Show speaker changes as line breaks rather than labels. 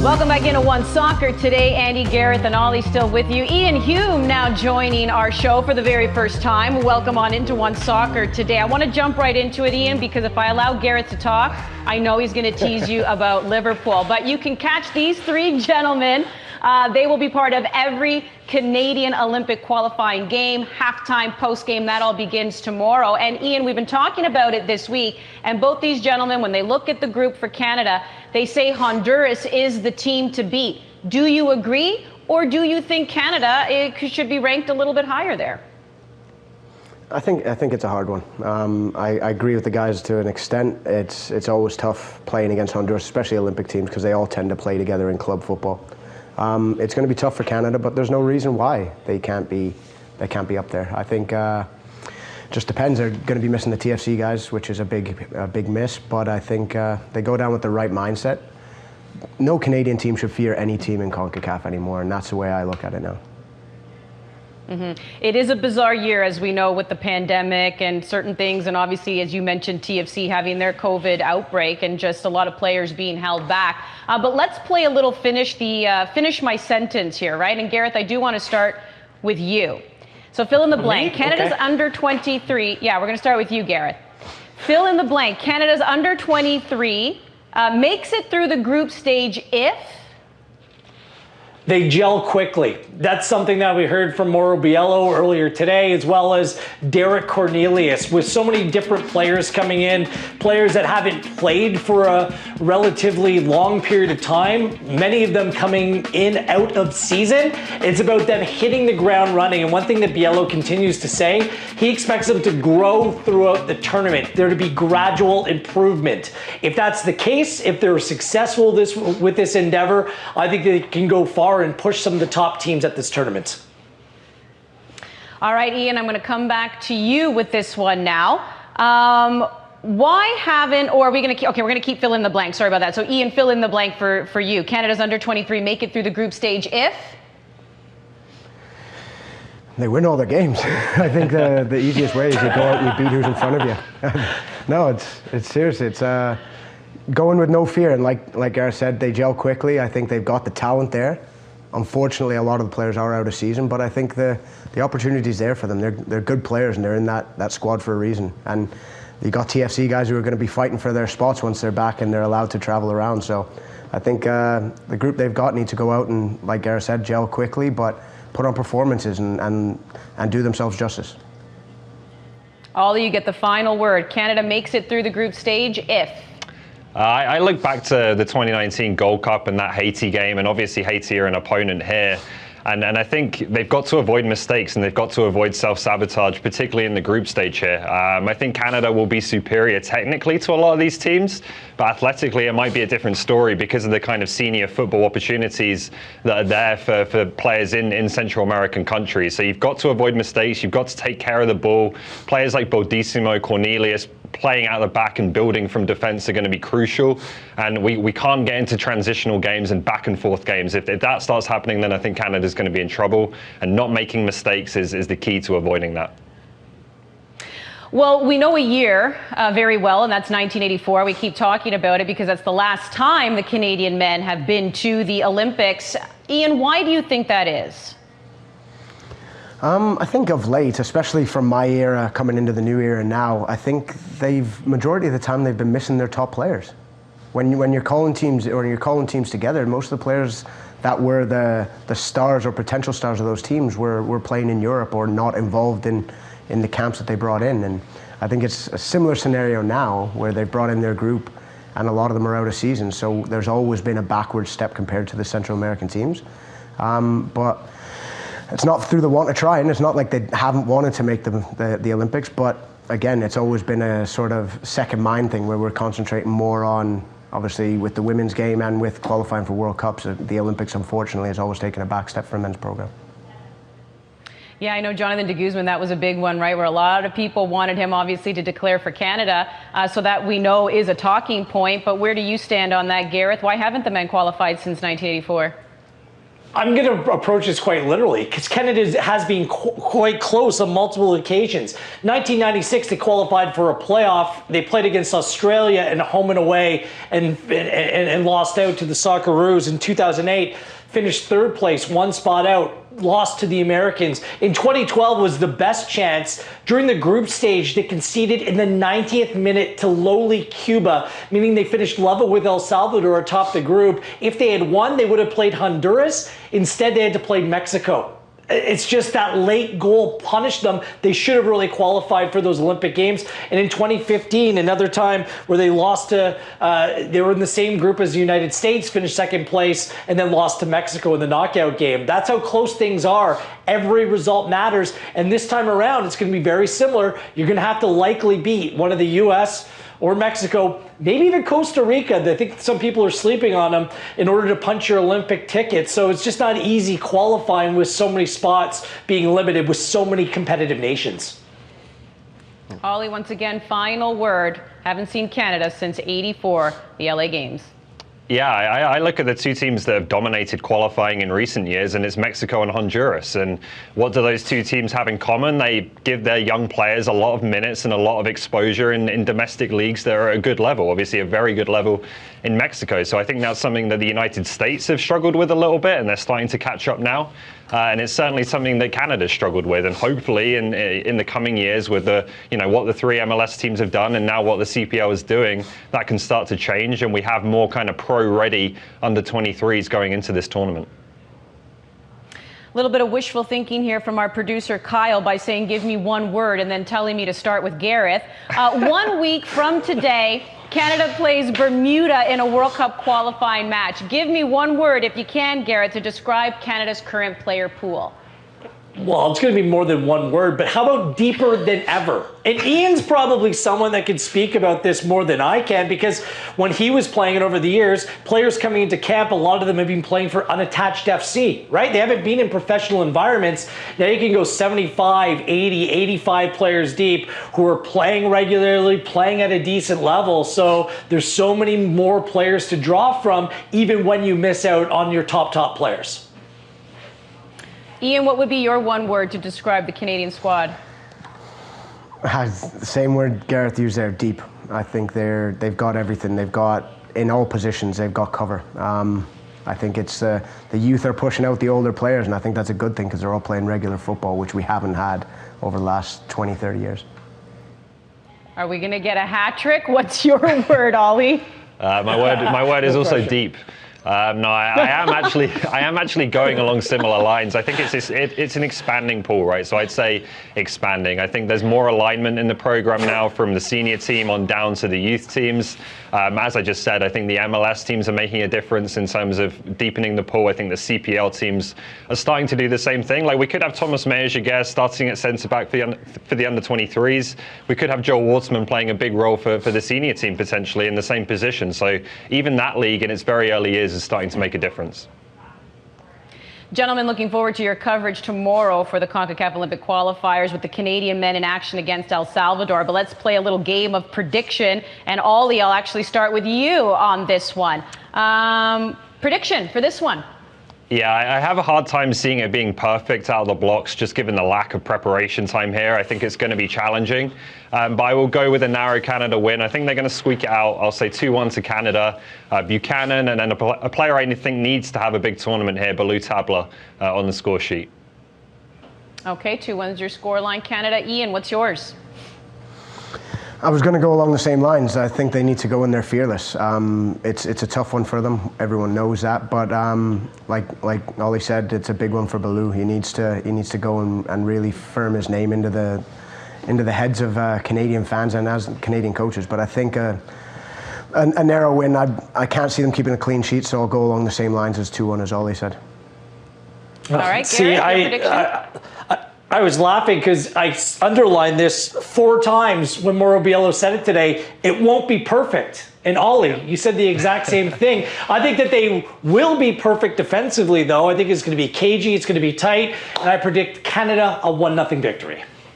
Welcome back into OneSoccer today. Andy, Gareth, and Ollie still with you. IAIN Hume now joining our show for the very first time. Welcome on into OneSoccer today. I want to jump right into it, Ian, because if I allow Gareth to talk, I know he's going to tease you about Liverpool. But you can catch these three gentlemen. They will be part of every Canadian Olympic qualifying game, halftime, post-game. That all begins tomorrow. And Ian, we've been talking about it this week. And both these gentlemen, when they look at the group for Canada, they say Honduras is the team to beat. Do you agree? Or do you think Canada should be ranked a little bit higher there?
I think it's a hard one. I agree with the guys to an extent. It's always tough playing against Honduras, especially Olympic teams, because they all tend to play together in club football. It's going to be tough for Canada, but there's no reason why they can't be up there. I think just depends. They're going to be missing the TFC guys, which is a big miss. But I think they go down with the right mindset. No Canadian team should fear any team in Concacaf anymore, and that's the way I look at it now.
It is a bizarre year, as we know, with the pandemic and certain things, and obviously, as you mentioned, TFC having their COVID outbreak and just a lot of players being held back. But let's play a little finish my sentence here, right? And Gareth, I do want to start with you. So fill in the blank. Canada's under 23. Yeah, we're going to start with you, Gareth. Fill in the blank. Canada's under 23 makes it through the group stage if
they gel quickly. That's something that we heard from Mauro Biello earlier today, as well as Derek Cornelius. With so many different players coming in, players that haven't played for a relatively long period of time, many of them coming in out of season, it's about them hitting the ground running. And one thing that Biello continues to say, he expects them to grow throughout the tournament, there to be gradual improvement. If that's the case, if they're successful with this endeavor, I think they can go far and push some of the top teams at this tournament.
All right, Ian, I'm going to come back to you with this one now. Why haven't, or are we going to keep, okay, we're going to keep fill in the blank. Sorry about that. So Ian, fill in the blank for you. Canada's under 23 make it through the group stage if?
They win all their games. I think the easiest way is you go out and you beat who's in front of you. No, it's serious. It's going with no fear. And like Gareth said, they gel quickly. I think they've got the talent there. Unfortunately, a lot of the players are out of season, but I think the opportunity is there for them. They're good players, and they're in that squad for a reason. And you got TFC guys who are going to be fighting for their spots once they're back and they're allowed to travel around. So I think the group they've got need to go out and, like Gareth said, gel quickly, but put on performances and do themselves justice.
Ollie, you get the final word. Canada makes it through the group stage if?
I look back to the 2019 Gold Cup and that Haiti game, and obviously Haiti are an opponent here. And I think they've got to avoid mistakes and they've got to avoid self-sabotage, particularly in the group stage here. I think Canada will be superior technically to a lot of these teams, but athletically it might be a different story because of the kind of senior football opportunities that are there for players in Central American countries. So you've got to avoid mistakes, you've got to take care of the ball. Players like Baldissimo, Cornelius, playing out the back and building from defense are going to be crucial. And we can't get into transitional games and back and forth games. If that starts happening, then I think Canada's going to be in trouble. And not making mistakes is the key to avoiding that.
Well, we know a year very well, and that's 1984. We keep talking about it because that's the last time the Canadian men have been to the Olympics. Ian, why do you think that is?
I think of late, especially from my era coming into the new era now, I think majority of the time they've been missing their top players. When you're calling teams or you're calling teams together, most of the players that were the stars or potential stars of those teams were playing in Europe or not involved in the camps that they brought in. And I think it's a similar scenario now where they've brought in their group and a lot of them are out of season. So there's always been a backward step compared to the Central American teams. But it's not through the want to try, and it's not like they haven't wanted to make the Olympics, but again, it's always been a sort of second mind thing where we're concentrating more on, obviously, with the women's game and with qualifying for World Cups. The Olympics, unfortunately, has always taken a back step for a men's program.
Yeah, I know Jonathan de Guzman, that was a big one, right, where a lot of people wanted him, obviously, to declare for Canada, so that we know is a talking point. But where do you stand on that, Gareth? Why haven't the men qualified since 1984?
I'm going to approach this quite literally because Canada has been quite close on multiple occasions. 1996, they qualified for a playoff. They played against Australia and home and away and lost out to the Socceroos. In 2008, finished third place, one spot out, lost to the Americans. In 2012 was the best chance. During the group stage, they conceded in the 90th minute to lowly Cuba, meaning they finished level with El Salvador atop the group. If they had won, they would have played Honduras. Instead, they had to play Mexico. It's just that late goal punished them. They should have really qualified for those Olympic Games. And in 2015, another time where they lost to, they were in the same group as the United States, finished second place, and then lost to Mexico in the knockout game. That's how close things are. Every result matters. And this time around, it's going to be very similar. You're going to have to likely beat one of the U.S. or Mexico, maybe even Costa Rica. I think some people are sleeping on them in order to punch your Olympic ticket. So it's just not easy qualifying with so many spots being limited with so many competitive nations.
Ollie, once again, final word. Haven't seen Canada since '84, the LA Games.
Yeah, I look at the two teams that have dominated qualifying in recent years, and it's Mexico and Honduras. And what do those two teams have in common? They give their young players a lot of minutes and a lot of exposure in domestic leagues that are at a good level, obviously a very good level in Mexico. So I think that's something that the United States have struggled with a little bit, and they're starting to catch up now. And it's certainly something that Canada struggled with, and hopefully in the coming years with the what the three MLS teams have done and now what the CPL is doing, that can start to change, and we have more kind of pro-ready under-23s going into this tournament.
A little bit of wishful thinking here from our producer Kyle by saying, give me one word, and then telling me to start with Gareth. 1 week from today, Canada plays Bermuda in a World Cup qualifying match. Give me one word, if you can, Gareth, to describe Canada's current player pool.
Well, it's going to be more than one word, but how about deeper than ever? And Ian's probably someone that can speak about this more than I can, because when he was playing it over the years, players coming into camp, a lot of them have been playing for unattached FC, right? They haven't been in professional environments. Now you can go 75, 80, 85 players deep who are playing regularly, playing at a decent level. So there's so many more players to draw from, even when you miss out on your top players.
Ian, what would be your one word to describe the Canadian squad?
Same word Gareth used there, deep. I think they've got everything. They've got, in all positions, they've got cover. I think it's the youth are pushing out the older players, and I think that's a good thing because they're all playing regular football, which we haven't had over the last 20, 30 years.
Are we going to get a hat trick? What's your word, Ollie?
My word is also deep. No, I am actually going along similar lines. I think it's an expanding pool, right? So I'd say expanding. I think there's more alignment in the program now from the senior team on down to the youth teams. As I just said, I think the MLS teams are making a difference in terms of deepening the pool. I think the CPL teams are starting to do the same thing. Like, we could have Thomas Meyer-Jaguer starting at centre back for the under-23s. We could have Joel Wartzman playing a big role for the senior team potentially in the same position. So even that league in its very early years is starting to make a difference.
Gentlemen, looking forward to your coverage tomorrow for the Concacaf Olympic qualifiers with the Canadian men in action against El Salvador. But let's play a little game of prediction. And Ollie, I'll actually start with you on this one. Prediction for this one.
Yeah, I have a hard time seeing it being perfect out of the blocks, just given the lack of preparation time here. I think it's going to be challenging, but I will go with a narrow Canada win. I think they're going to squeak it out. I'll say 2-1 to Canada. Buchanan, and then a player I think needs to have a big tournament here, Balou Tabla, on the score sheet.
Okay, 2-1 is your scoreline, Canada. Ian, what's yours?
I was going to go along the same lines. I think they need to go in there fearless. It's a tough one for them. Everyone knows that. But like Ollie said, it's a big one for Balou. He needs to go and really firm his name into the heads of Canadian fans and as Canadian coaches. But I think a narrow win. I can't see them keeping a clean sheet, so I'll go along the same lines as 2-1, as Ollie said.
All right, Gareth, your prediction?
I was laughing because I underlined this 4 times when Mauro Biello said it today. It won't be perfect. And Ollie, you said the exact same thing. I think that they will be perfect defensively, though. I think it's going to be cagey, it's going to be tight, and I predict Canada a 1-0 victory.